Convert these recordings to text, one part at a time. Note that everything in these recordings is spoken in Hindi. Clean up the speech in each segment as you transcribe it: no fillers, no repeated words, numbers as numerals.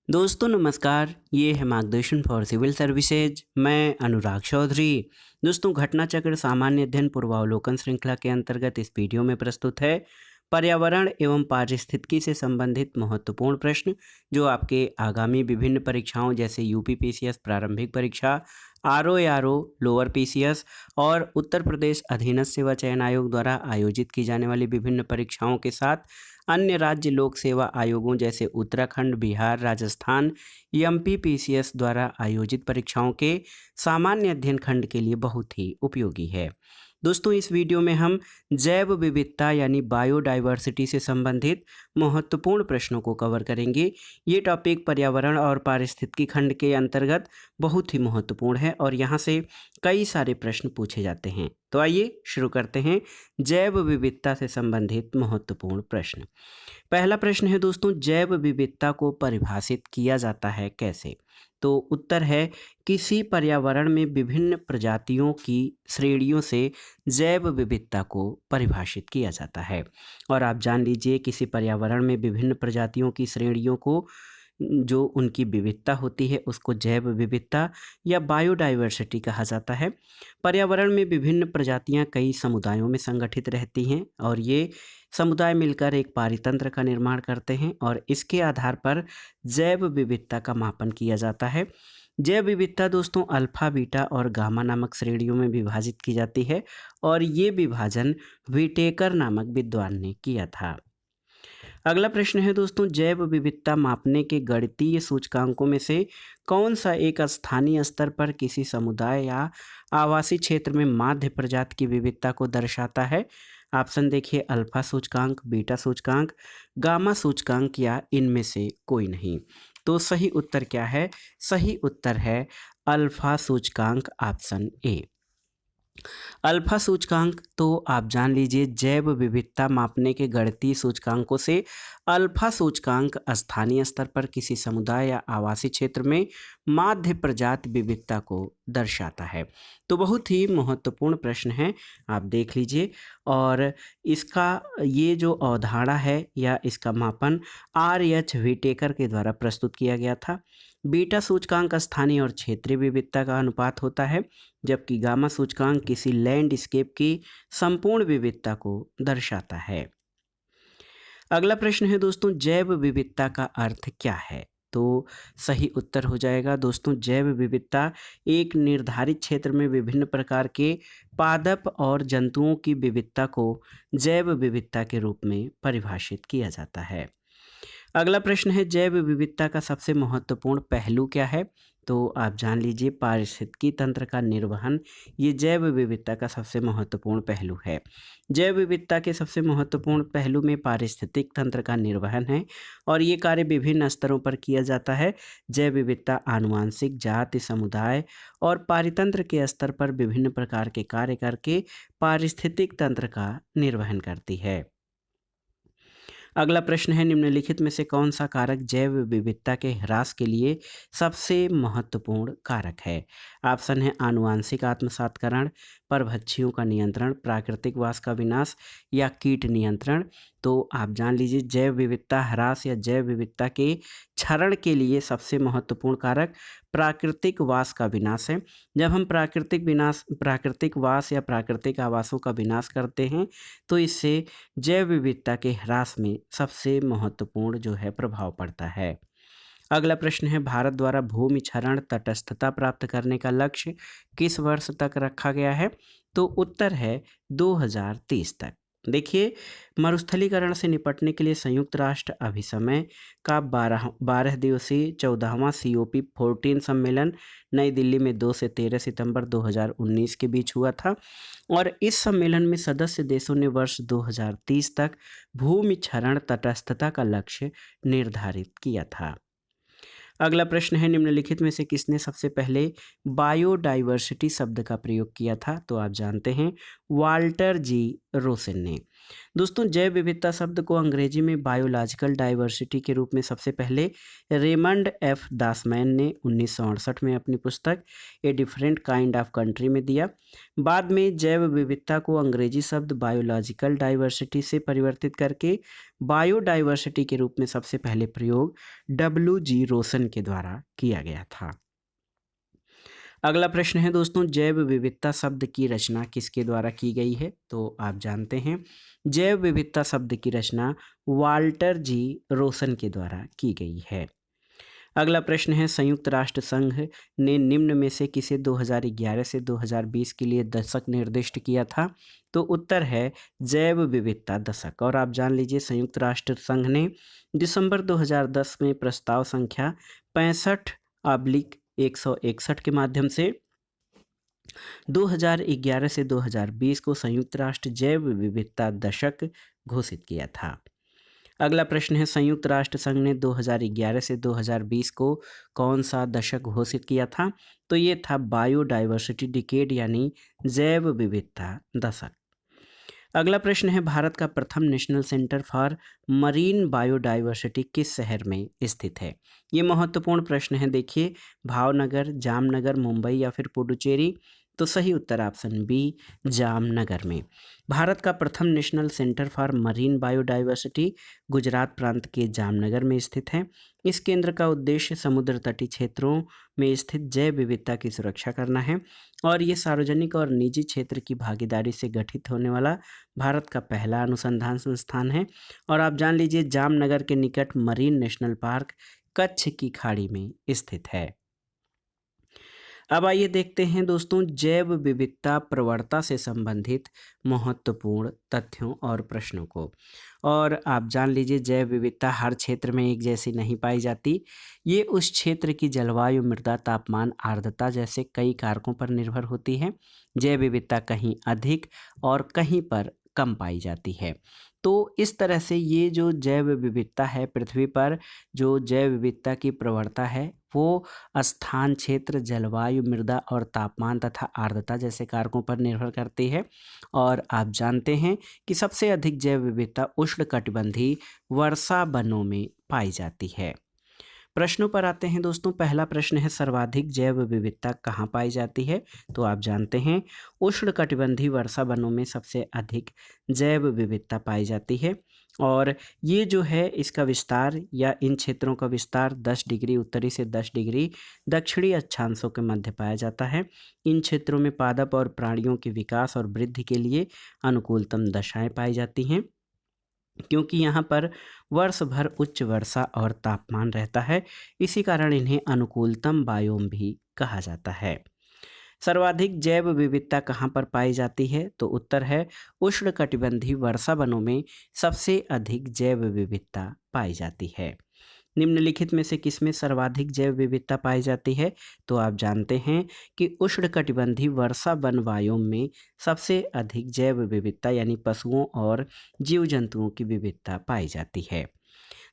दोस्तों नमस्कार, ये है मार्गदर्शन फॉर सिविल सर्विसेज। मैं अनुराग चौधरी। दोस्तों घटना चक्र सामान्य अध्ययन पूर्वावलोकन श्रृंखला के अंतर्गत इस वीडियो में प्रस्तुत है पर्यावरण एवं पारिस्थितिकी से संबंधित महत्वपूर्ण प्रश्न जो आपके आगामी विभिन्न परीक्षाओं जैसे यूपी पीसीएस प्रारंभिक परीक्षा, आरओ लोअर पीसीएस और उत्तर प्रदेश अधीनस्थ सेवा चयन आयोग द्वारा आयोजित की जाने वाली विभिन्न परीक्षाओं के साथ अन्य राज्य लोक सेवा आयोगों जैसे उत्तराखंड, बिहार, राजस्थान, एमपी पीसीएस द्वारा आयोजित परीक्षाओं के सामान्य अध्ययन खंड के लिए बहुत ही उपयोगी है। दोस्तों इस वीडियो में हम जैव विविधता यानी बायोडाइवर्सिटी से संबंधित महत्वपूर्ण प्रश्नों को कवर करेंगे। ये टॉपिक पर्यावरण और पारिस्थितिकी खंड के अंतर्गत बहुत ही महत्वपूर्ण है और यहाँ से कई सारे प्रश्न पूछे जाते हैं। तो आइए शुरू करते हैं जैव विविधता से संबंधित महत्वपूर्ण प्रश्न। पहला प्रश्न है दोस्तों, जैव विविधता को परिभाषित किया जाता है कैसे? तो उत्तर है किसी पर्यावरण में विभिन्न प्रजातियों की श्रेणियों से जैव विविधता को परिभाषित किया जाता है। और आप जान लीजिए किसी पर्यावरण में विभिन्न प्रजातियों की श्रेणियों को जो उनकी विविधता होती है उसको जैव विविधता या बायोडाइवर्सिटी कहा जाता है। पर्यावरण में विभिन्न प्रजातियां कई समुदायों में संगठित रहती हैं और ये समुदाय मिलकर एक पारितंत्र का निर्माण करते हैं और इसके आधार पर जैव विविधता का मापन किया जाता है। जैव विविधता दोस्तों अल्फा, बीटा और गामा नामक श्रेणियों में विभाजित की जाती है और ये विभाजन व्हिटेकर नामक विद्वान ने किया था। अगला प्रश्न है दोस्तों, जैव विविधता मापने के गणितीय सूचकांकों में से कौन सा एक स्थानीय स्तर पर किसी समुदाय या आवासीय क्षेत्र में माध्य प्रजाति की विविधता को दर्शाता है? ऑप्शन देखिए, अल्फा सूचकांक, बीटा सूचकांक, गामा सूचकांक या इनमें से कोई नहीं। तो सही उत्तर क्या है? सही उत्तर है अल्फा सूचकांक, ऑप्शन ए। अल्फा सूचकांक तो आप जान लीजिए जैव विविधता मापने के गणितीय सूचकांकों से अल्फा सूचकांक स्थानीय स्तर पर किसी समुदाय या आवासीय क्षेत्र में माध्य प्रजाति विविधता को दर्शाता है। तो बहुत ही महत्वपूर्ण प्रश्न है, आप देख लीजिए। और इसका ये जो अवधारणा है या इसका मापन आर.एच. व्हिटेकर के द्वारा प्रस्तुत किया गया था। बीटा सूचकांक स्थानीय और क्षेत्रीय विविधता का अनुपात होता है, जबकि गामा सूचकांक किसी लैंडस्केप की संपूर्ण विविधता को दर्शाता है। अगला प्रश्न है दोस्तों, जैव विविधता का अर्थ क्या है? तो सही उत्तर हो जाएगा दोस्तों, जैव विविधता एक निर्धारित क्षेत्र में विभिन्न प्रकार के पादप और जंतुओं की विविधता को जैव विविधता के रूप में परिभाषित किया जाता है। अगला प्रश्न है, जैव विविधता का सबसे महत्वपूर्ण पहलू क्या है? तो आप जान लीजिए पारिस्थितिकी तंत्र का निर्वहन ये जैव विविधता का सबसे महत्वपूर्ण पहलू है। जैव विविधता के सबसे महत्वपूर्ण पहलू में पारिस्थितिक तंत्र का निर्वहन है और ये कार्य विभिन्न स्तरों पर किया जाता है। जैव विविधता आनुवांशिक, जाति, समुदाय और पारितंत्र के स्तर पर विभिन्न प्रकार के कार्य करके पारिस्थितिक तंत्र का निर्वहन करती है। अगला प्रश्न है, निम्नलिखित में से कौन सा कारक जैव विविधता के ह्रास के लिए सबसे महत्वपूर्ण कारक है? ऑप्शन है आनुवांशिक आत्मसातकरण, परभक्षियों का नियंत्रण, प्राकृतिक वास का विनाश या कीट नियंत्रण। तो आप जान लीजिए जैव विविधता ह्रास या जैव विविधता के क्षरण के लिए सबसे महत्वपूर्ण कारक प्राकृतिक वास का विनाश है। जब हम प्राकृतिक वास या प्राकृतिक आवासों का विनाश करते हैं तो इससे जैव विविधता के ह्रास में सबसे महत्वपूर्ण जो है प्रभाव पड़ता है। अगला प्रश्न है, भारत द्वारा भूमि क्षरण तटस्थता प्राप्त करने का लक्ष्य किस वर्ष तक रखा गया है? तो उत्तर है 2030 तक। देखिए, मरुस्थलीकरण से निपटने के लिए संयुक्त राष्ट्र अभिसमय का 12 दिवसीय 14वां COP14 सम्मेलन नई दिल्ली में 2 से 13 सितंबर 2019 के बीच हुआ था और इस सम्मेलन में सदस्य देशों ने वर्ष 2030 तक भूमि क्षरण तटस्थता का लक्ष्य निर्धारित किया था। अगला प्रश्न है, निम्नलिखित में से किसने सबसे पहले बायोडाइवर्सिटी शब्द का प्रयोग किया था? तो आप जानते हैं वाल्टर जी रोसेन ने। दोस्तों जैव विविधता शब्द को अंग्रेजी में बायोलॉजिकल डाइवर्सिटी के रूप में सबसे पहले रेमंड एफ दासमैन ने 1968 में अपनी पुस्तक a different kind of country में दिया। बाद में जैव विविधता को अंग्रेजी शब्द बायोलॉजिकल डाइवर्सिटी से परिवर्तित करके बायोडाइवर्सिटी के रूप में सबसे पहले प्रयोग W.G. रोसन के द्वारा किया गया था। अगला प्रश्न है दोस्तों, जैव विविधता शब्द की रचना किसके द्वारा की गई है? तो आप जानते हैं जैव विविधता शब्द की रचना वाल्टर जी रोसन के द्वारा की गई है। अगला प्रश्न है, संयुक्त राष्ट्र संघ ने निम्न में से किसे 2011 से 2020 के लिए दशक निर्दिष्ट किया था? तो उत्तर है जैव विविधता दशक। और आप जान लीजिए संयुक्त राष्ट्र संघ ने दिसंबर 2010 में प्रस्ताव संख्या 65/161 के माध्यम से 2011 से 2020 को संयुक्त राष्ट्र जैव विविधता दशक घोषित किया था। अगला प्रश्न है, संयुक्त राष्ट्र संघ ने 2011 से 2020 को कौन सा दशक घोषित किया था? तो ये था बायोडाइवर्सिटी डिकेड यानी जैव विविधता दशक। अगला प्रश्न है, भारत का प्रथम national centre for marine biodiversity किस शहर में स्थित है? ये महत्वपूर्ण प्रश्न है। देखिए, भावनगर, जामनगर, मुंबई या फिर पुडुचेरी? तो सही उत्तर ऑप्शन बी जामनगर में। भारत का प्रथम national centre for marine biodiversity Gujarat प्रांत के जामनगर में स्थित है। इस केंद्र का उद्देश्य समुद्र तटीय क्षेत्रों में स्थित जैव विविधता की सुरक्षा करना है और ये सार्वजनिक और निजी क्षेत्र की भागीदारी से गठित होने वाला भारत का पहला अनुसंधान संस्थान है। और आप जान लीजिए जामनगर के निकट मरीन नेशनल पार्क कच्छ की खाड़ी में स्थित है। अब आइए देखते हैं दोस्तों जैव विविधता प्रवणता से संबंधित महत्वपूर्ण तथ्यों और प्रश्नों को। और आप जान लीजिए जैव विविधता हर क्षेत्र में एक जैसी नहीं पाई जाती। ये उस क्षेत्र की जलवायु, मृदा, तापमान, आर्द्रता जैसे कई कारकों पर निर्भर होती है। जैव विविधता कहीं अधिक और कहीं पर कम पाई जाती है। तो इस तरह से ये जो जैव विविधता है, पृथ्वी पर जो जैव विविधता की प्रवणता है वो स्थान, क्षेत्र, जलवायु, मृदा और तापमान तथा आर्द्रता जैसे कारकों पर निर्भर करती है। और आप जानते हैं कि सबसे अधिक जैव विविधता उष्णकटिबंधीय वर्षा वनों में पाई जाती है। प्रश्नों पर आते हैं दोस्तों। पहला प्रश्न है, सर्वाधिक जैव विविधता कहाँ पाई जाती है? तो आप जानते हैं उष्णकटिबंधीय वर्षा वनों में सबसे अधिक जैव विविधता पाई जाती है। और ये जो है इसका विस्तार या इन क्षेत्रों का विस्तार 10 डिग्री उत्तरी से 10 डिग्री दक्षिणी अक्षांशों के मध्य पाया जाता है। इन क्षेत्रों में पादप और प्राणियों के विकास और वृद्धि के लिए अनुकूलतम दशाएं पाई जाती हैं, क्योंकि यहाँ पर वर्ष भर उच्च वर्षा और तापमान रहता है। इसी कारण इन्हें अनुकूलतम बायोम भी कहा जाता है। सर्वाधिक जैव विविधता कहाँ पर पाई जाती है? तो उत्तर है उष्णकटिबंधीय वर्षा वनों में सबसे अधिक जैव विविधता पाई जाती है। निम्नलिखित में से किसमें सर्वाधिक जैव विविधता पाई जाती है? तो आप जानते हैं कि उष्णकटिबंधीय वर्षा वन वायोम में सबसे अधिक जैव विविधता यानी पशुओं और जीव जंतुओं की विविधता पाई जाती है।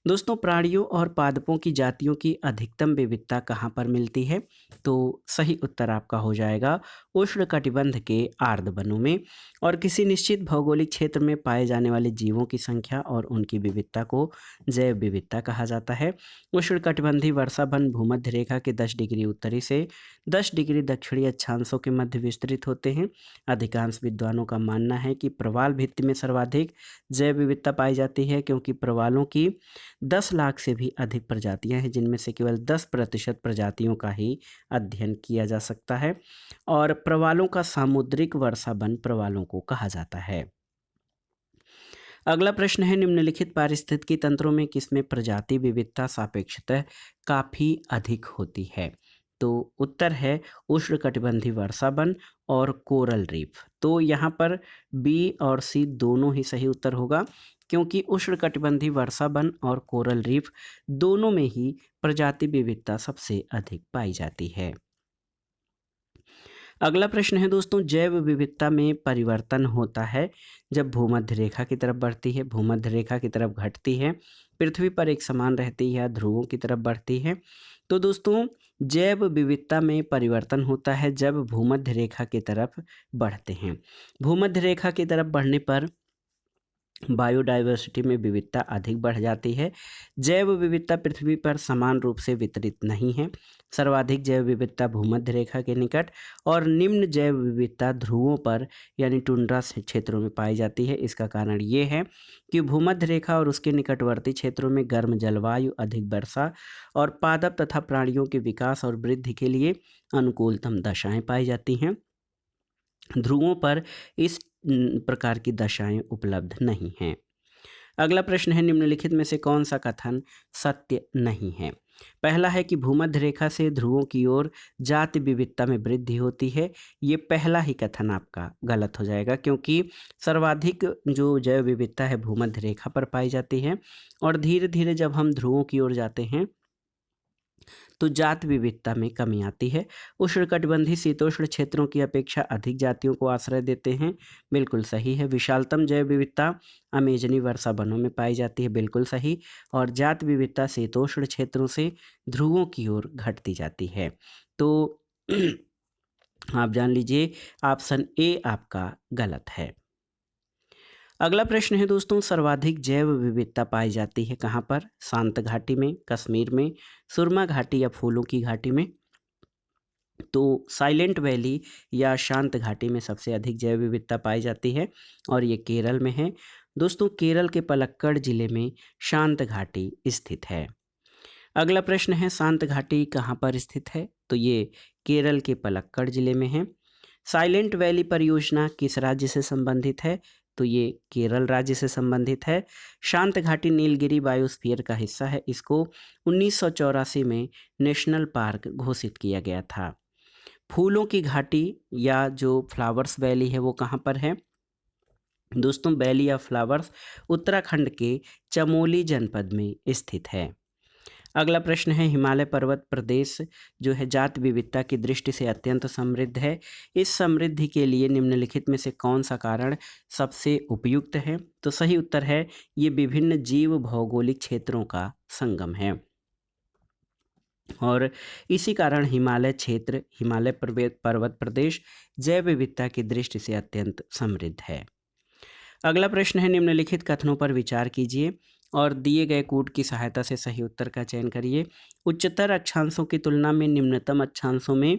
दोस्तों प्राणियों और पादपों की जातियों की अधिकतम विविधता कहाँ पर मिलती है? तो सही उत्तर आपका हो जाएगा उष्णकटिबंध के आर्द्र वनों में। और किसी निश्चित भौगोलिक क्षेत्र में पाए जाने वाले जीवों की संख्या और उनकी विविधता को जैव विविधता कहा जाता है। उष्णकटिबंधीय वर्षा वन भूमध्य रेखा के 10 डिग्री उत्तरी से 10 डिग्री दक्षिणी अक्षांशों के मध्य विस्तृत होते हैं। अधिकांश विद्वानों का मानना है कि प्रवाल भित्ति में सर्वाधिक जैव विविधता पाई जाती है, क्योंकि प्रवालों की 10 लाख से भी अधिक प्रजातियां हैं, जिनमें से केवल 10% प्रजातियों का ही अध्ययन किया जा सकता है। और प्रवालों का सामुद्रिक वर्षा वन प्रवालों को कहा जाता है। अगला प्रश्न है, निम्नलिखित पारिस्थितिकी तंत्रों में किसमें प्रजाति विविधता सापेक्षतः काफ़ी अधिक होती है? तो उत्तर है उष्णकटिबंधीय वर्षा वन और कोरल रीफ। तो यहाँ पर बी और सी दोनों ही सही उत्तर होगा, क्योंकि उष्णकटिबंधीय वर्षा वन और कोरल रीफ दोनों में ही प्रजाति विविधता सबसे अधिक पाई जाती है। अगला प्रश्न है दोस्तों, जैव विविधता में परिवर्तन होता है जब भूमध्य रेखा की तरफ बढ़ती है, भूमध्य रेखा की तरफ घटती है, पृथ्वी पर एक समान रहती है, ध्रुवों की तरफ बढ़ती है। तो दोस्तों जैव विविधता में परिवर्तन होता है जब भूमध्य रेखा की तरफ बढ़ते हैं। भूमध्य रेखा की तरफ बढ़ने पर बायोडायवर्सिटी में विविधता अधिक बढ़ जाती है। जैव विविधता पृथ्वी पर समान रूप से वितरित नहीं है। सर्वाधिक जैव विविधता भूमध्य रेखा के निकट और निम्न जैव विविधता ध्रुवों पर यानी टुंड्रा क्षेत्रों में पाई जाती है। इसका कारण ये है कि भूमध्य रेखा और उसके निकटवर्ती क्षेत्रों में गर्म जलवायु, अधिक वर्षा और पादप तथा प्राणियों के विकास और वृद्धि के लिए अनुकूलतम दशाएं पाई जाती हैं। ध्रुवों पर इस प्रकार की दशाएं उपलब्ध नहीं हैं। अगला प्रश्न है, निम्नलिखित में से कौन सा कथन सत्य नहीं है। पहला है कि भूमध्य रेखा से ध्रुवों की ओर जाति विविधता में वृद्धि होती है। ये पहला ही कथन आपका गलत हो जाएगा, क्योंकि सर्वाधिक जो जैव विविधता है भूमध्य रेखा पर पाई जाती है और धीरे धीरे जब हम ध्रुवों की ओर जाते हैं तो जात विविधता में कमी आती है। उष्णकटिबंधीय शीतोष्ण क्षेत्रों की अपेक्षा अधिक जातियों को आश्रय देते हैं, बिल्कुल सही है। विशालतम जैव विविधता अमेजनी वर्षा वनों में पाई जाती है, बिल्कुल सही। और जात विविधता शीतोष्ण क्षेत्रों से ध्रुवों की ओर घटती जाती है। तो आप जान लीजिए ऑप्शन ए आपका गलत है। अगला प्रश्न है दोस्तों, सर्वाधिक जैव विविधता पाई जाती है कहाँ पर। शांत घाटी में, कश्मीर में, सुरमा घाटी या फूलों की घाटी में। तो साइलेंट वैली या शांत घाटी में सबसे अधिक जैव विविधता पाई जाती है और ये केरल में है। दोस्तों केरल के पलक्कड़ जिले में शांत घाटी स्थित है। अगला प्रश्न है, शांत घाटी कहाँ पर स्थित है। तो ये केरल के पलक्कड़ जिले में है। साइलेंट वैली परियोजना किस राज्य से संबंधित है। तो ये केरल राज्य से संबंधित है। शांत घाटी नीलगिरी बायोस्फीयर का हिस्सा है। इसको 1984 में नेशनल पार्क घोषित किया गया था। फूलों की घाटी या जो फ्लावर्स वैली है वो कहाँ पर है। दोस्तों वैली ऑफ फ्लावर्स उत्तराखंड के चमोली जनपद में स्थित है। अगला प्रश्न है, हिमालय पर्वत प्रदेश जो है जात विविधता की दृष्टि से अत्यंत समृद्ध है। इस समृद्धि के लिए निम्नलिखित में से कौन सा कारण सबसे उपयुक्त है। तो सही उत्तर है ये विभिन्न जीव भौगोलिक क्षेत्रों का संगम है और इसी कारण हिमालय क्षेत्र, हिमालय पर्वत प्रदेश जैव विविधता की दृष्टि से अत्यंत समृद्ध है। अगला प्रश्न है, निम्नलिखित कथनों पर विचार कीजिए और दिए गए कूट की सहायता से सही उत्तर का चयन करिए। उच्चतर अक्षांशों की तुलना में निम्नतम अक्षांशों में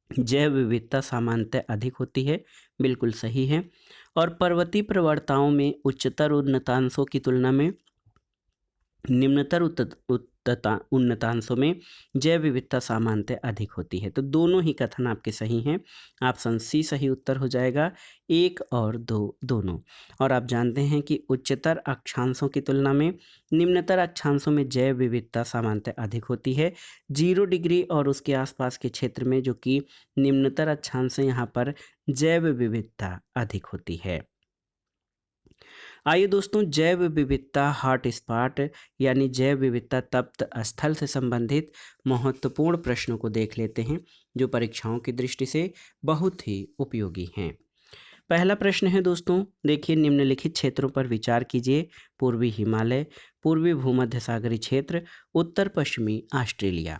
जैव विविधता सामान्यतः अधिक होती है, बिल्कुल सही है। और पर्वतीय प्रवणताओं में उच्चतर उन्नतांशों की तुलना में निम्नतर उन्नतांशों में जैव विविधता सामान्यतः अधिक होती है। तो दोनों ही कथन आपके सही हैं। ऑप्शन सी सही उत्तर हो जाएगा, 1 और 2 दोनों। और आप जानते हैं कि उच्चतर अक्षांशों की तुलना में निम्नतर अक्षांशों में जैव विविधता सामान्यतः अधिक होती है। 0 डिग्री और उसके आसपास के क्षेत्र में जो कि निम्नतर अक्षांश है, यहाँ पर जैव विविधता अधिक होती है। आइए दोस्तों, जैव विविधता हॉटस्पॉट यानी जैव विविधता तप्त स्थल से संबंधित महत्वपूर्ण प्रश्नों को देख लेते हैं जो परीक्षाओं की दृष्टि से बहुत ही उपयोगी हैं। पहला प्रश्न है दोस्तों, देखिए निम्नलिखित क्षेत्रों पर विचार कीजिए। पूर्वी हिमालय, पूर्वी भूमध्य सागरीय क्षेत्र, उत्तर पश्चिमी ऑस्ट्रेलिया।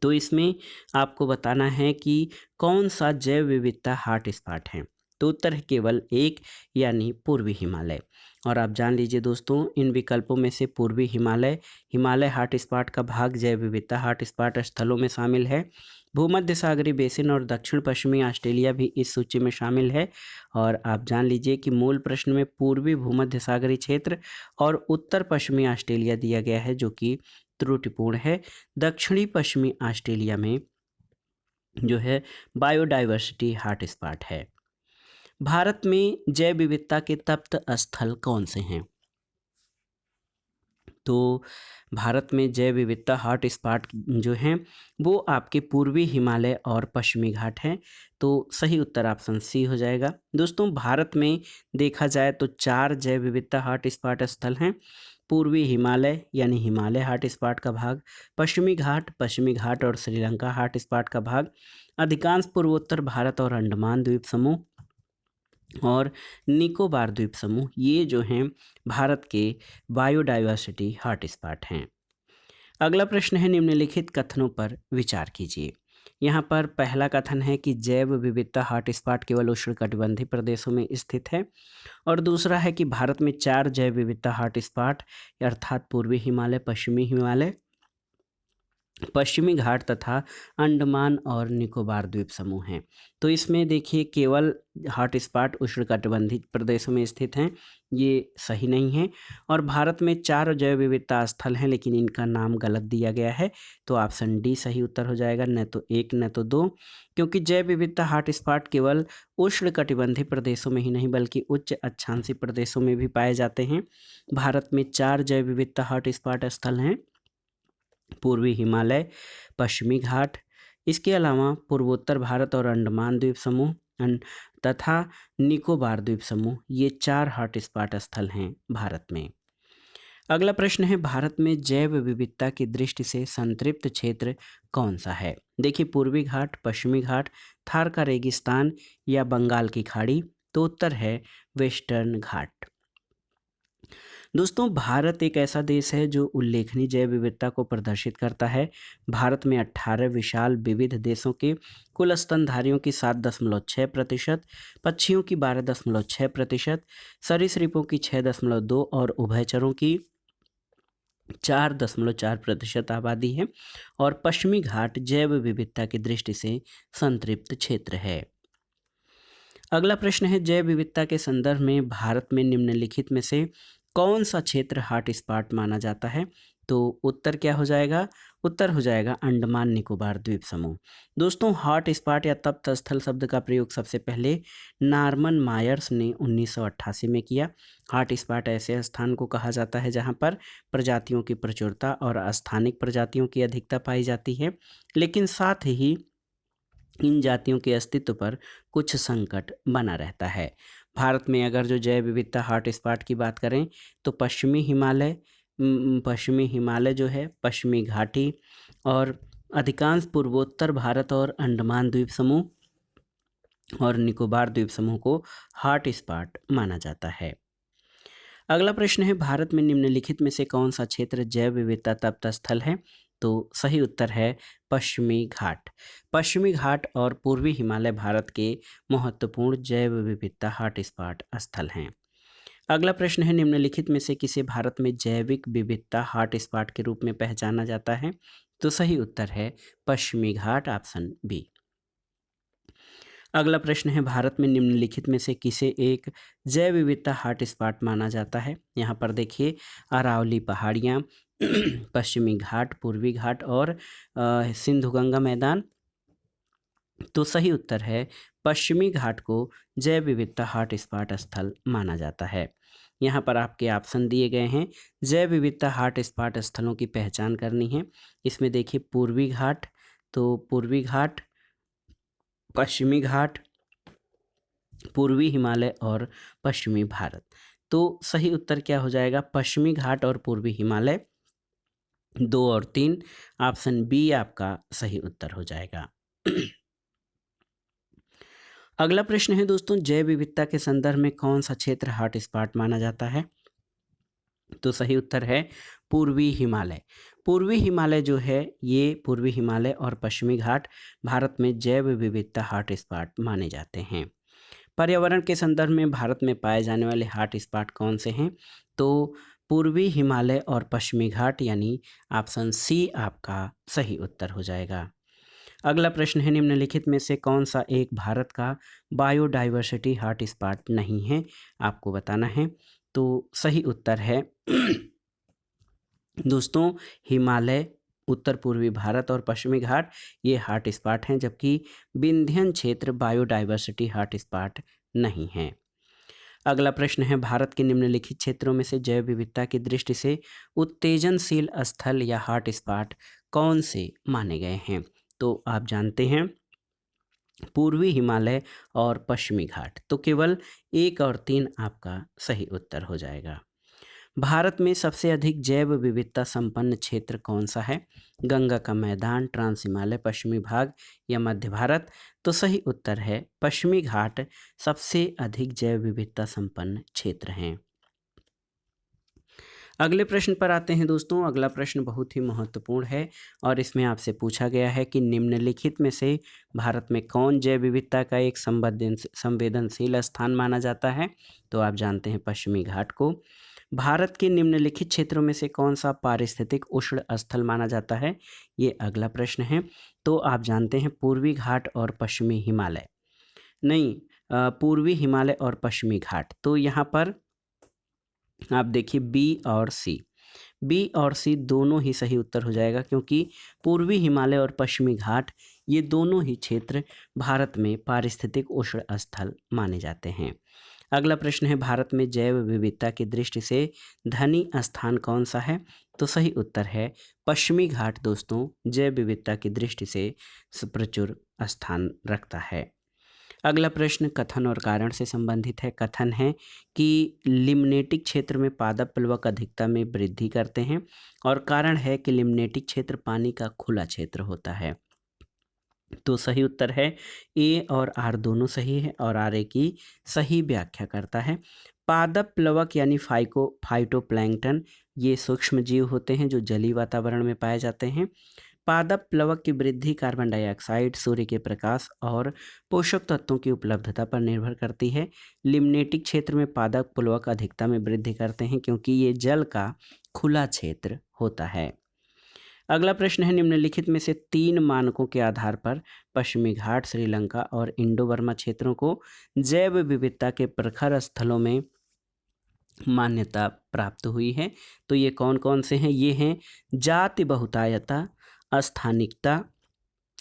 तो इसमें आपको बताना है कि कौन सा जैव विविधता हॉटस्पॉट है। तो उत्तर है केवल एक, यानी पूर्वी हिमालय। और आप जान लीजिए दोस्तों, इन विकल्पों में से पूर्वी हिमालय हॉटस्पॉट का भाग जैव विविधता हॉटस्पॉट स्थलों में शामिल है। भूमध्य सागरीय बेसिन और दक्षिण पश्चिमी ऑस्ट्रेलिया भी इस सूची में शामिल है। और आप जान लीजिए कि मूल प्रश्न में पूर्वी भूमध्य सागरीय क्षेत्र और उत्तर पश्चिमी ऑस्ट्रेलिया दिया गया है, जो कि त्रुटिपूर्ण है। दक्षिणी पश्चिमी ऑस्ट्रेलिया में जो है बायोडाइवर्सिटी हॉटस्पॉट है। भारत में जैव विविधता के तप्त स्थल कौन से हैं। तो भारत में जैव विविधता हॉटस्पॉट जो हैं वो आपके पूर्वी हिमालय और पश्चिमी घाट हैं। तो सही उत्तर ऑप्शन सी हो जाएगा। दोस्तों भारत में देखा जाए तो 4 जैव विविधता हॉटस्पॉट स्थल हैं। पूर्वी हिमालय यानी हिमालय हॉटस्पॉट का भाग, पश्चिमी घाट और श्रीलंका हॉटस्पॉट का भाग, अधिकांश पूर्वोत्तर भारत और अंडमान द्वीप समूह और निकोबार द्वीप समूह, ये जो हैं भारत के बायोडाइवर्सिटी हॉटस्पॉट हैं। अगला प्रश्न है, निम्नलिखित कथनों पर विचार कीजिए। यहाँ पर पहला कथन है कि जैव विविधता हॉटस्पॉट केवल उष्णकटिबंधीय प्रदेशों में स्थित है, और दूसरा है कि भारत में 4 जैव विविधता हॉटस्पॉट अर्थात पूर्वी हिमालय, पश्चिमी हिमालय, पश्चिमी घाट तथा अंडमान और निकोबार द्वीप समूह हैं। तो इसमें देखिए केवल हॉटस्पॉट उष्णकटिबंधीय प्रदेशों में स्थित हैं, ये सही नहीं है। और भारत में 4 जैव विविधता स्थल हैं, लेकिन इनका नाम गलत दिया गया है, तो ऑप्शन डी सही उत्तर हो जाएगा, न तो 1 न तो 2, क्योंकि जैव विविधता हॉटस्पॉट केवल उष्णकटिबंधीय प्रदेशों में ही नहीं बल्कि उच्च अक्षांशीय प्रदेशों में भी पाए जाते हैं। भारत में 4 जैव विविधता हॉटस्पॉट स्थल हैं: पूर्वी हिमालय, पश्चिमी घाट, इसके अलावा पूर्वोत्तर भारत और अंडमान द्वीप समूह तथा निकोबार द्वीप समूह, ये 4 हॉटस्पॉट स्थल हैं भारत में। अगला प्रश्न है, भारत में जैव विविधता की दृष्टि से संतृप्त क्षेत्र कौन सा है? देखिए, पूर्वी घाट, पश्चिमी घाट, थार का रेगिस्तान या बंगाल की खाड़ी। तो उत्तर है वेस्टर्न घाट। दोस्तों, भारत एक ऐसा देश है जो उल्लेखनीय जैव विविधता को प्रदर्शित करता है। भारत में 18 विशाल विविध देशों के कुल स्तनधारियों की 7.6%, पक्षियों की 12.6%, सरीसृपों की 6.2% और उभयचरों की 4.4% आबादी है। और पश्चिमी घाट जैव विविधता की दृष्टि से संतृप्त क्षेत्र है। अगला प्रश्न है, जैव विविधता के संदर्भ में भारत में निम्नलिखित में से कौन सा क्षेत्र हॉटस्पॉट माना जाता है? तो उत्तर क्या हो जाएगा? उत्तर हो जाएगा अंडमान निकोबार द्वीप समूह। दोस्तों, हॉटस्पॉट या तप्त स्थल शब्द का प्रयोग सबसे पहले नॉर्मन मायर्स ने 1988 में किया। हॉटस्पॉट ऐसे स्थान को कहा जाता है जहां पर प्रजातियों की प्रचुरता और स्थानिक प्रजातियों की अधिकता पाई जाती है, लेकिन साथ ही इन जातियों के अस्तित्व पर कुछ संकट बना रहता है। भारत में अगर जो जैव विविधता हॉटस्पॉट की बात करें तो पश्चिमी हिमालय जो है, पश्चिमी घाटी और अधिकांश पूर्वोत्तर भारत और अंडमान द्वीप समूह और निकोबार द्वीप समूह को हॉटस्पॉट माना जाता है। अगला प्रश्न है, भारत में निम्नलिखित में से कौन सा क्षेत्र जैव विविधता तप्त स्थल है? तो सही उत्तर है पश्चिमी घाट। पश्चिमी घाट और पूर्वी हिमालय भारत के महत्वपूर्ण जैव विविधता हॉटस्पॉट स्थल हैं। अगला प्रश्न है, निम्नलिखित में से किसे भारत में जैविक विविधता हॉटस्पॉट के रूप में पहचाना जाता है? तो सही उत्तर है पश्चिमी घाट, ऑप्शन बी। अगला प्रश्न है, भारत में निम्नलिखित में से किसे एक जैव विविधता हॉटस्पॉट माना जाता है? यहाँ पर देखिए, अरावली पहाड़ियाँ, पश्चिमी घाट, पूर्वी घाट और सिंधु गंगा मैदान। तो सही उत्तर है पश्चिमी घाट को जैव विविधता हॉटस्पॉट स्थल माना जाता है। यहाँ पर आपके ऑप्शन दिए गए हैं, जैव विविधता हॉटस्पॉट स्थलों की पहचान करनी है। इसमें देखिए, पूर्वी घाट, तो पूर्वी घाट, पश्चिमी घाट, पूर्वी हिमालय और पश्चिमी भारत। तो सही उत्तर क्या हो जाएगा? पश्चिमी घाट और पूर्वी हिमालय, 2 और 3, ऑप्शन बी आपका सही उत्तर हो जाएगा। अगला प्रश्न है दोस्तों, जैव विविधता के संदर्भ में कौन सा क्षेत्र हॉटस्पॉट माना जाता है? तो सही उत्तर है पूर्वी हिमालय। पूर्वी हिमालय जो है, ये पूर्वी हिमालय और पश्चिमी घाट भारत में जैव विविधता हॉटस्पॉट माने जाते हैं। पर्यावरण के संदर्भ में भारत में पाए जाने वाले हॉटस्पॉट कौन से हैं? तो पूर्वी हिमालय और पश्चिमी घाट, यानी ऑप्शन सी आपका सही उत्तर हो जाएगा। अगला प्रश्न है, निम्नलिखित में से कौन सा एक भारत का बायोडाइवर्सिटी हॉटस्पॉट नहीं है? आपको बताना है। तो सही उत्तर है दोस्तों हिमालय, उत्तर पूर्वी भारत और पश्चिमी घाट, ये हॉटस्पॉट हैं, जबकि विंध्यन क्षेत्र बायोडाइवर्सिटी हॉटस्पॉट नहीं है। अगला प्रश्न है, भारत के निम्नलिखित क्षेत्रों में से जैव विविधता की दृष्टि से उत्तेजनशील स्थल या हॉटस्पॉट कौन से माने गए हैं? तो आप जानते हैं पूर्वी हिमालय और पश्चिमी घाट। तो केवल 1 और 3 आपका सही उत्तर हो जाएगा। भारत में सबसे अधिक जैव विविधता संपन्न क्षेत्र कौन सा है? गंगा का मैदान, ट्रांस हिमालय, पश्चिमी भाग या मध्य भारत? तो सही उत्तर है पश्चिमी घाट सबसे अधिक जैव विविधता संपन्न क्षेत्र हैं। अगले प्रश्न पर आते हैं दोस्तों। अगला प्रश्न बहुत ही महत्वपूर्ण है और इसमें आपसे पूछा गया है कि निम्नलिखित में से भारत में कौन जैव विविधता का एक संवेदनशील स्थान माना जाता है। तो आप जानते हैं पश्चिमी घाट को। भारत के निम्नलिखित क्षेत्रों में से कौन सा पारिस्थितिक उष्ण स्थल माना जाता है, ये अगला प्रश्न है। तो आप जानते हैं पूर्वी घाट और पश्चिमी हिमालय, नहीं, पूर्वी हिमालय और पश्चिमी घाट। तो यहाँ पर आप देखिए बी और सी दोनों ही सही उत्तर हो जाएगा, क्योंकि पूर्वी हिमालय और पश्चिमी घाट ये दोनों ही क्षेत्र भारत में पारिस्थितिक उष्ण स्थल माने जाते हैं। अगला प्रश्न है भारत में जैव विविधता की दृष्टि से धनी स्थान कौन सा है। तो सही उत्तर है पश्चिमी घाट दोस्तों जैव विविधता की दृष्टि से प्रचुर स्थान रखता है। अगला प्रश्न कथन और कारण से संबंधित है। कथन है कि लिम्नेटिक क्षेत्र में पादप प्लवक अधिकता में वृद्धि करते हैं, और कारण है कि लिम्नेटिक क्षेत्र पानी का खुला क्षेत्र होता है। तो सही उत्तर है ए और आर दोनों सही है, और आर ए की सही व्याख्या करता है। पादप प्लवक यानी फाइटोप्लैंक्टन ये सूक्ष्म जीव होते हैं जो जलीय वातावरण में पाए जाते हैं। पादप प्लवक की वृद्धि कार्बन डाइऑक्साइड, सूर्य के प्रकाश और पोषक तत्वों की उपलब्धता पर निर्भर करती है। लिम्नेटिक क्षेत्र में पादप प्लवक अधिकता में वृद्धि करते हैं क्योंकि ये जल का खुला क्षेत्र होता है। अगला प्रश्न है निम्नलिखित में से 3 मानकों के आधार पर पश्चिमी घाट, श्रीलंका और इंडो बर्मा क्षेत्रों को जैव विविधता के प्रखर स्थलों में मान्यता प्राप्त हुई है। तो ये कौन कौन से हैं? ये हैं जाति बहुतायता, स्थानिकता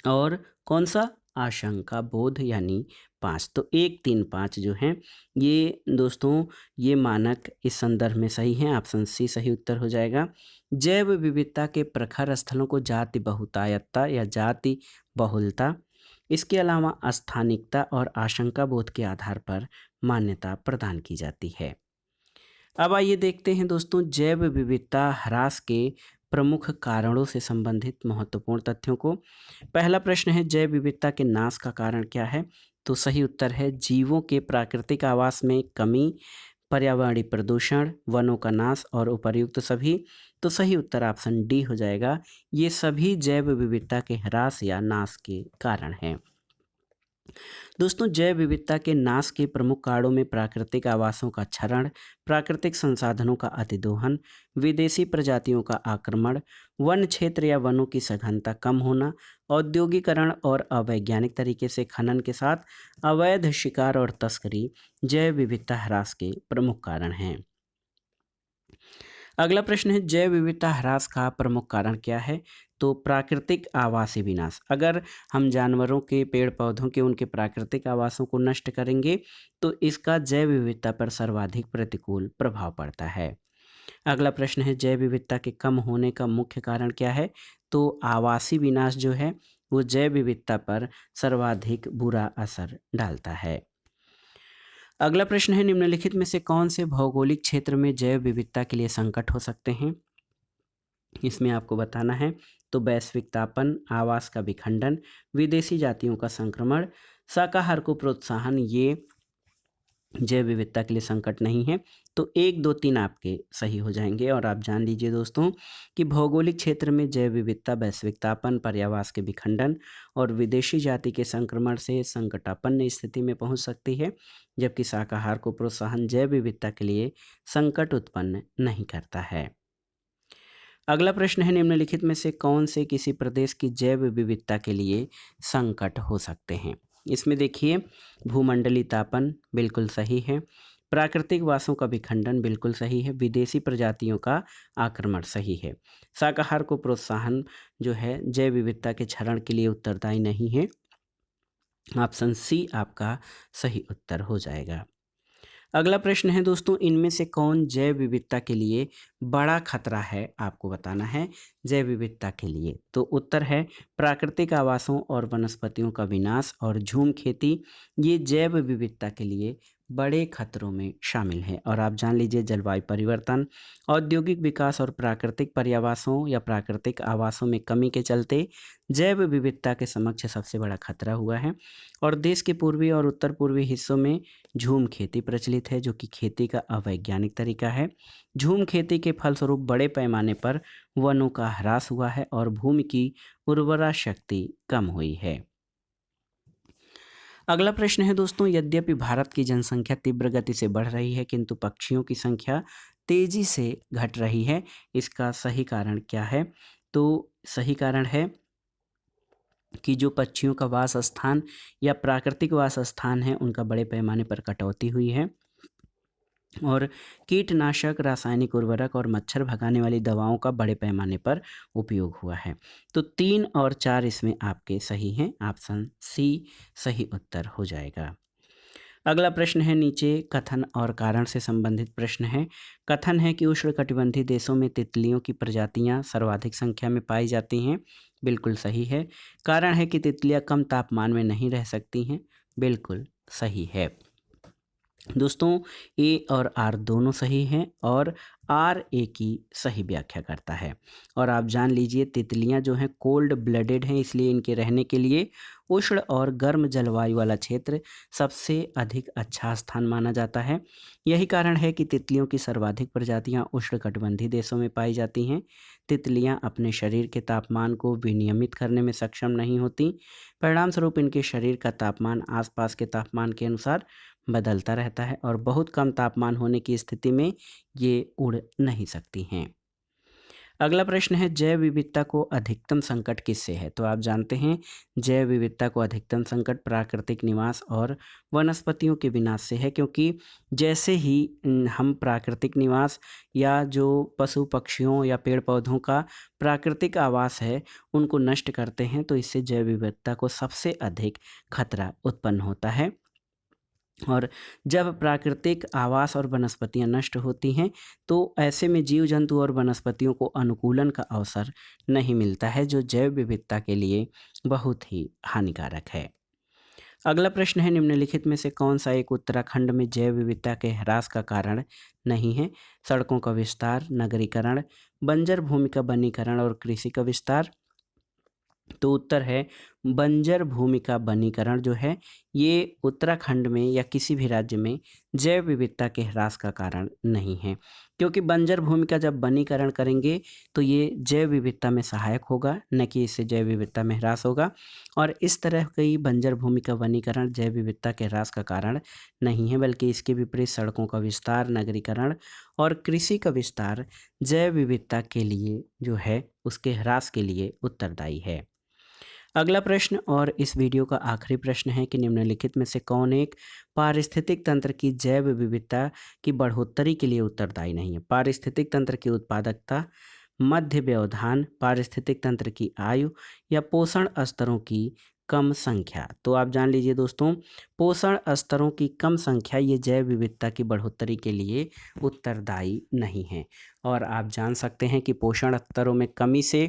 और कौन सा आशंका बोध, यानी 5। तो 1, 3, 5 जो हैं ये दोस्तों ये मानक इस संदर्भ में सही हैं। ऑप्शन सी सही उत्तर हो जाएगा। जैव विविधता के प्रखर स्थलों को जाति बहुतायता या जाति बहुलता, इसके अलावा स्थानिकता और आशंका बोध के आधार पर मान्यता प्रदान की जाती है। अब आइए देखते हैं दोस्तों जैव विविधता ह्रास के प्रमुख कारणों से संबंधित महत्वपूर्ण तथ्यों को। पहला प्रश्न है जैव विविधता के नाश का कारण क्या है। तो सही उत्तर है जीवों के प्राकृतिक आवास में कमी, पर्यावरणीय प्रदूषण, वनों का नाश और उपर्युक्त सभी। तो सही उत्तर ऑप्शन डी हो जाएगा। ये सभी जैव विविधता के ह्रास या नाश के कारण हैं। दोस्तों जैव विविधता के नाश के प्रमुख कारणों में प्राकृतिक आवासों का क्षरण, प्राकृतिक संसाधनों का अतिदोहन, विदेशी प्रजातियों का आक्रमण, वन क्षेत्र या वनों की सघनता कम होना, औद्योगिकरण और अवैज्ञानिक तरीके से खनन के साथ अवैध शिकार और तस्करी जैव विविधता ह्रास के प्रमुख कारण हैं। अगला प्रश्न है जैव विविधता ह्रास का प्रमुख कारण क्या है। तो प्राकृतिक आवासीय विनाश। अगर हम जानवरों के, पेड़ पौधों के, उनके प्राकृतिक आवासों को नष्ट करेंगे तो इसका जैव विविधता पर सर्वाधिक प्रतिकूल प्रभाव पड़ता है। अगला प्रश्न है जैव विविधता के कम होने का मुख्य कारण क्या है। तो आवासीय विनाश जो है वो जैव विविधता पर सर्वाधिक बुरा असर डालता है। अगला प्रश्न है निम्नलिखित में से कौन से भौगोलिक क्षेत्र में जैव विविधता के लिए संकट हो सकते हैं। इसमें आपको बताना है। तो वैश्विक तापन, आवास का विखंडन, विदेशी जातियों का संक्रमण, शाकाहार को प्रोत्साहन, ये जैव विविधता के लिए संकट नहीं है। तो 1, 2, 3 आपके सही हो जाएंगे। और आप जान लीजिए दोस्तों कि भौगोलिक क्षेत्र में जैव विविधता वैश्विक तापन, पर्यावास के विखंडन और विदेशी जाति के संक्रमण से संकटापन्न स्थिति में पहुंच सकती है, जबकि शाकाहार को प्रोत्साहन जैव विविधता के लिए संकट उत्पन्न नहीं करता है। अगला प्रश्न है निम्नलिखित में से कौन से किसी प्रदेश की जैव विविधता के लिए संकट हो सकते हैं। इसमें देखिए भूमंडलीय तापन बिल्कुल सही है, प्राकृतिक वासों का विखंडन बिल्कुल सही है, विदेशी प्रजातियों का आक्रमण सही है, शाकाहार को प्रोत्साहन जो है जैव विविधता के क्षरण के लिए उत्तरदायी नहीं है। ऑप्शन सी आपका सही उत्तर हो जाएगा। अगला प्रश्न है दोस्तों इनमें से कौन जैव विविधता के लिए बड़ा खतरा है, आपको बताना है जैव विविधता के लिए। तो उत्तर है प्राकृतिक आवासों और वनस्पतियों का विनाश और झूम खेती, ये जैव विविधता के लिए बड़े खतरों में शामिल है। और आप जान लीजिए जलवायु परिवर्तन, औद्योगिक विकास और प्राकृतिक पर्यावासों या प्राकृतिक आवासों में कमी के चलते जैव विविधता के समक्ष सबसे बड़ा खतरा हुआ है। और देश के पूर्वी और उत्तर पूर्वी हिस्सों में झूम खेती प्रचलित है, जो कि खेती का अवैज्ञानिक तरीका है। झूम खेती के फलस्वरूप बड़े पैमाने पर वनों का ह्रास हुआ है और भूमि की उर्वरा शक्ति कम हुई है। अगला प्रश्न है दोस्तों, यद्यपि भारत की जनसंख्या तीव्र गति से बढ़ रही है, किंतु पक्षियों की संख्या तेजी से घट रही है। इसका सही कारण क्या है? तो सही कारण है कि जो पक्षियों का वास स्थान या प्राकृतिक वास स्थान है, उनका बड़े पैमाने पर कटौती हुई है। और कीटनाशक, रासायनिक उर्वरक और मच्छर भगाने वाली दवाओं का बड़े पैमाने पर उपयोग हुआ है। तो 3 और 4 इसमें आपके सही हैं। ऑप्शन सी सही उत्तर हो जाएगा। अगला प्रश्न है नीचे कथन और कारण से संबंधित प्रश्न है। कथन है कि उष्णकटिबंधीय देशों में तितलियों की प्रजातियां सर्वाधिक संख्या में पाई जाती हैं। बिल्कुल सही है। कारण है कि तितलियां कम तापमान में नहीं रह सकती हैं। बिल्कुल सही है। दोस्तों ए और आर दोनों सही हैं और आर ए की सही व्याख्या करता है। और आप जान लीजिए तितलियां जो हैं कोल्ड ब्लडेड हैं, इसलिए इनके रहने के लिए उष्ण और गर्म जलवायु वाला क्षेत्र सबसे अधिक अच्छा स्थान माना जाता है। यही कारण है कि तितलियों की सर्वाधिक प्रजातियां उष्णकटिबंधीय देशों में पाई जाती हैं। तितलियां अपने शरीर के तापमान को विनियमित करने में सक्षम नहीं होती। परिणाम स्वरूप इनके शरीर का तापमान आसपास के तापमान के अनुसार बदलता रहता है और बहुत कम तापमान होने की स्थिति में ये उड़ नहीं सकती हैं। अगला प्रश्न है जैव विविधता को अधिकतम संकट किससे है? तो आप जानते हैं जैव विविधता को अधिकतम संकट प्राकृतिक निवास और वनस्पतियों के विनाश से है, क्योंकि जैसे ही हम प्राकृतिक निवास या जो पशु पक्षियों या पेड़ पौधों का प्राकृतिक आवास है उनको नष्ट करते हैं, तो इससे जैव विविधता को सबसे अधिक खतरा उत्पन्न होता है। और जब प्राकृतिक आवास और वनस्पतियां नष्ट होती हैं, तो ऐसे में जीव जंतु और वनस्पतियों को अनुकूलन का अवसर नहीं मिलता है, जो जैव विविधता के लिए बहुत ही हानिकारक है। अगला प्रश्न है निम्नलिखित में से कौन सा एक उत्तराखंड में जैव विविधता के ह्रास का कारण नहीं है? सड़कों का विस्तार, नगरीकरण, बंजर भूमि का वनीकरण और कृषि का विस्तार। तो उत्तर है बंजर भूमि का वनीकरण जो है ये उत्तराखंड में या किसी भी राज्य में जैव विविधता के ह्रास का कारण नहीं है, क्योंकि बंजर भूमि का जब वनीकरण करेंगे तो ये जैव विविधता में सहायक होगा, न कि इससे जैव विविधता में ह्रास होगा। और इस तरह की बंजर भूमि का वनीकरण जैव विविधता के ह्रास का कारण नहीं है, बल्कि इसके विपरीत सड़कों का विस्तार, नगरीकरण और कृषि का विस्तार जैव विविधता के लिए जो है उसके ह्रास के लिए उत्तरदायी है। अगला प्रश्न और इस वीडियो का आखिरी प्रश्न है कि निम्नलिखित में से कौन एक पारिस्थितिक तंत्र की जैव विविधता की बढ़ोतरी के लिए उत्तरदायी नहीं है? पारिस्थितिक तंत्र की उत्पादकता, मध्य व्यवधान, पारिस्थितिक तंत्र की आयु या पोषण स्तरों की कम संख्या। तो आप जान लीजिए दोस्तों पोषण स्तरों की कम संख्या ये जैव विविधता की बढ़ोतरी के लिए उत्तरदायी नहीं है। और आप जान सकते हैं कि पोषण स्तरों में कमी से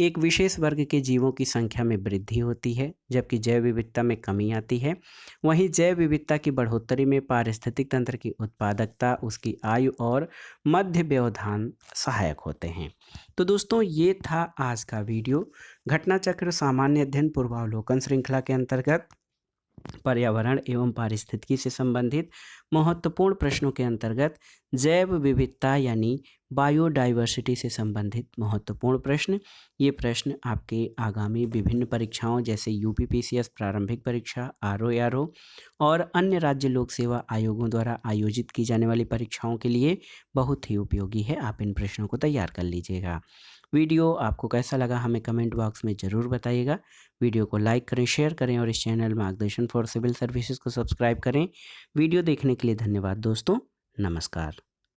एक विशेष वर्ग के जीवों की संख्या में वृद्धि होती है, जबकि जैव विविधता में कमी आती है। वहीं जैव विविधता की बढ़ोतरी में पारिस्थितिक तंत्र की उत्पादकता, उसकी आयु और मध्य व्यवधान सहायक होते हैं। तो दोस्तों ये था आज का वीडियो। घटना चक्र सामान्य अध्ययन पूर्वावलोकन श्रृंखला के अंतर्गत पर्यावरण एवं पारिस्थितिकी से संबंधित महत्वपूर्ण प्रश्नों के अंतर्गत जैव विविधता यानी बायोडाइवर्सिटी से संबंधित महत्वपूर्ण प्रश्न। ये प्रश्न आपके आगामी विभिन्न परीक्षाओं जैसे यूपीपीसीएस प्रारंभिक परीक्षा, आरओ और अन्य राज्य लोक सेवा आयोगों द्वारा आयोजित की जाने वाली परीक्षाओं के लिए बहुत ही उपयोगी है। आप इन प्रश्नों को तैयार कर लीजिएगा। वीडियो आपको कैसा लगा हमें कमेंट बॉक्स में ज़रूर बताइएगा। वीडियो को लाइक करें, शेयर करें और इस चैनल मार्गदर्शन फॉर सिविल सर्विसेज को सब्सक्राइब करें। वीडियो देखने के लिए धन्यवाद दोस्तों। नमस्कार।